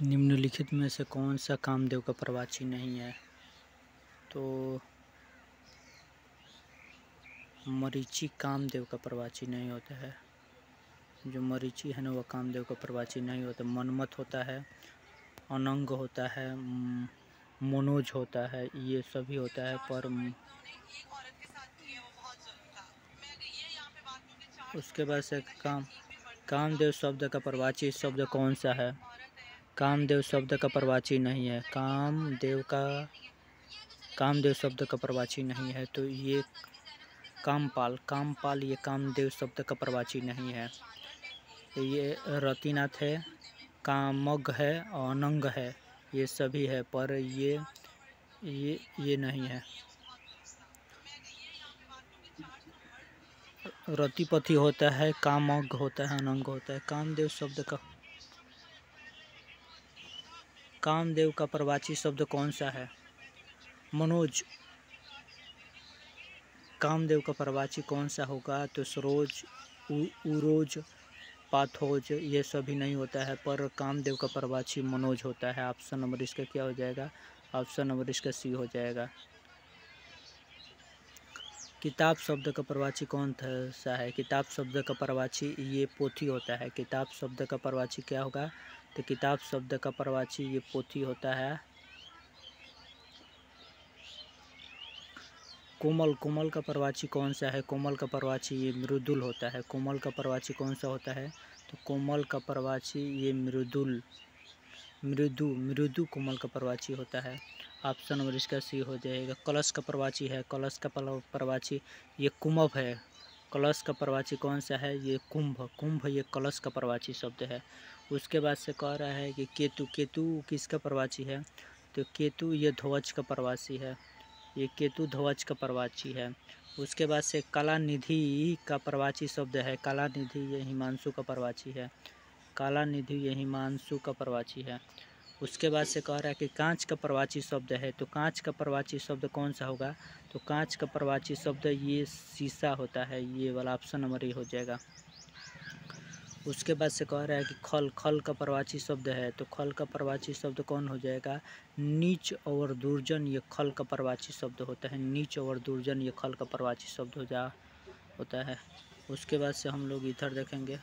निम्नलिखित में से कौन सा कामदेव का प्रवाची नहीं है? तो मरीचि कामदेव का प्रवाची नहीं होता है। जो मरीचि है ना वह कामदेव का प्रवाची नहीं होता। मनमथ होता है, अनंग होता है, मनोज होता है, ये सभी होता है। पर उसके बाद से कामदेव शब्द का प्रवाची शब्द कौन सा है? कामदेव शब्द का प्रवाची नहीं है। कामदेव शब्द का प्रवाची नहीं है। तो ये कामपाल ये कामदेव शब्द का प्रवाची नहीं है। ये रतिनाथ है, कामग है, अनंग है, ये सभी है, पर ये नहीं है। रतिपति होता है, कामग होता है, अनंग होता है। कामदेव का प्रवाची शब्द कौन सा है? मनोज। कामदेव का प्रवाची कौन सा होगा? तो सरोज, उरोज, पाथोज, ये सभी नहीं होता है, पर कामदेव का प्रवाची मनोज होता है। ऑप्शन नंबर इसका क्या हो जाएगा? ऑप्शन नंबर इसका सी हो जाएगा। किताब शब्द का प्रवाची कौन सा है? किताब शब्द का प्रवाची ये पोथी होता है। किताब शब्द का प्रवाची क्या होगा? तो किताब शब्द का प्रवाची ये पोथी होता है। कोमल का प्रवाची कौन सा है? कोमल का प्रवाची ये मृदुल होता है। कोमल का प्रवाची कौन सा होता है? तो कोमल का प्रवाची ये मृदु कोमल का प्रवाची होता है। ऑप्शन नंबर इसका सी हो जाएगा। कलश का प्रवाची है। कलश का प्रवाची ये कुंभ है। कलश का प्रवाची कौन सा है? ये कुंभ ये कलश का प्रवाची शब्द है। उसके बाद से कह रहा है कि केतु किसका प्रवाची है? तो केतु ये ध्वज का प्रवासी है। ये केतु ध्वज का प्रवाची है। उसके बाद से कलानिधि का प्रवाची शब्द है। कलानिधि ये हिमांशु का प्रवाची है। कलानिधि ये हिमांशु का प्रवाची है। उसके बाद से कह रहा है कि कांच का प्रवाची शब्द है। तो कांच का प्रवाची शब्द कौन सा होगा? तो कांच का प्रवाची शब्द ये शीशा होता है। ये वाला ऑप्शन नंबर ये हो जाएगा। उसके बाद से कह रहा है कि खल का प्रवाची शब्द है। तो खल का प्रवाची शब्द कौन हो जाएगा? नीच और दुर्जन ये खल का प्रवाची शब्द होता है। नीच और दुर्जन ये खल का प्रवाची शब्द होता है। उसके बाद से हम लोग इधर देखेंगे।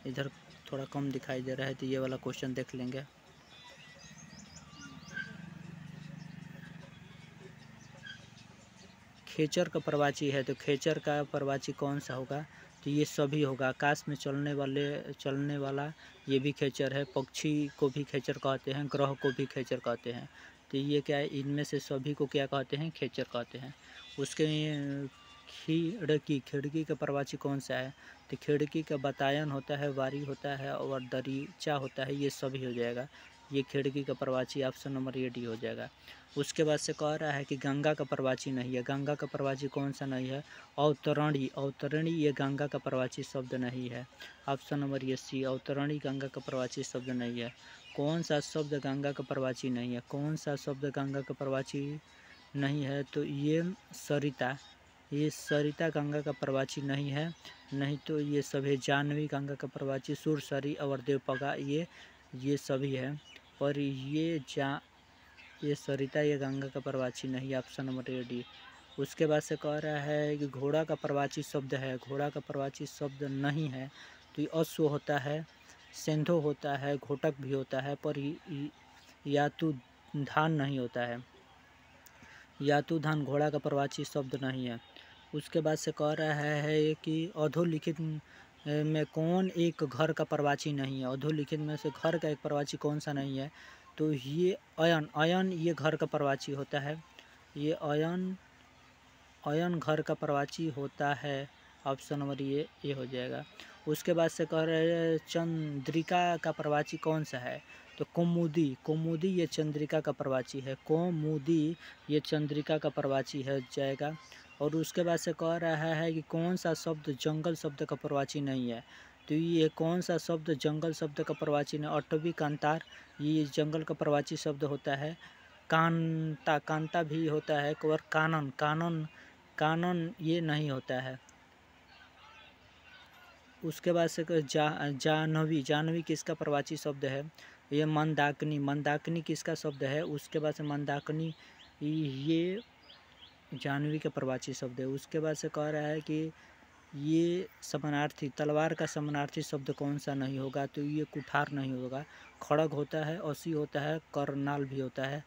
इधर थोड़ा कम दिखाई दे रहा है, तो ये वाला क्वेश्चन देख लेंगे। खेचर का प्रवाची है। तो खेचर का प्रवाची कौन सा होगा? तो ये सभी होगा। आकाश में चलने वाला ये भी खेचर है। पक्षी को भी खेचर कहते हैं, ग्रह को भी खेचर कहते हैं। तो ये क्या है? इनमें से सभी को क्या कहते हैं? खेचर कहते हैं। उसके खिड़की का प्रवाची कौन सा है? तो खिड़की का बतायन होता है, वारी होता है और दरीचा होता है। ये सभी हो जाएगा। ये खिड़की का प्रवाची ऑप्शन नंबर ये डी हो जाएगा। उसके बाद से कह रहा है कि गंगा का प्रवाची नहीं है। गंगा का प्रवाची कौन सा नहीं है? अवतरणी ये गंगा का प्रवाची शब्द नहीं है। ऑप्शन नंबर ये सी, अवतरणी गंगा का प्रवाची शब्द नहीं है। कौन सा शब्द गंगा का प्रवाची नहीं है? कौन सा शब्द गंगा का प्रवाची नहीं है? तो ये सरिता गंगा का प्रवाची नहीं है। नहीं तो ये सभी जानवी गंगा का प्रवाची, सुरसरी और देवपगा ये सभी है। पर ये सरिता ये गंगा का प्रवाची नहीं। Option number A D. उसके बाद से कह रहा है कि घोड़ा का प्रवाची शब्द है। घोड़ा का प्रवाची शब्द नहीं है। तो ये अश्व होता है, सेंधो होता है, घोटक भी होता है, पर यातुधान नहीं होता है। यातुधान घोड़ा का प्रवाची शब्द नहीं है। उसके बाद से कह रहा है कि अधोलिखित में कौन एक घर का प्रवाची नहीं है? अधोलिखित में से घर का एक प्रवाची कौन सा नहीं है? तो ये अयन ये घर का प्रवाची होता है। ये अयन घर का प्रवाची होता है। ऑप्शन नंबर ये हो जाएगा। उसके बाद से कह रहे हैं चंद्रिका का प्रवाची कौन सा है? तो कौमुदी ये चंद्रिका का प्रवाची है। कौमुदी ये चंद्रिका का प्रवाची है जाएगा। और उसके बाद से कह रहा है कि कौन सा शब्द जंगल शब्द का प्रवाची नहीं है? तो ये कौन सा शब्द जंगल शब्द का प्रवाची नहीं? अटवी कांतार ये जंगल का प्रवाची शब्द होता है। कांता भी होता है। और कानन ये नहीं होता है। उसके बाद से जाह्नवी, जाह्नवी किसका प्रवाची शब्द है? ये मंदाकिनी, मंदाकिनी किसका शब्द है? उसके बाद से मंदाकिनी ये जाह्नवी का प्रवाची शब्द है। उसके बाद से कह रहा है कि ये समानार्थी, तलवार का समानार्थी शब्द कौन सा नहीं होगा? तो ये कुठार नहीं होगा। खड़ग होता है, असी होता है, करनाल भी होता है।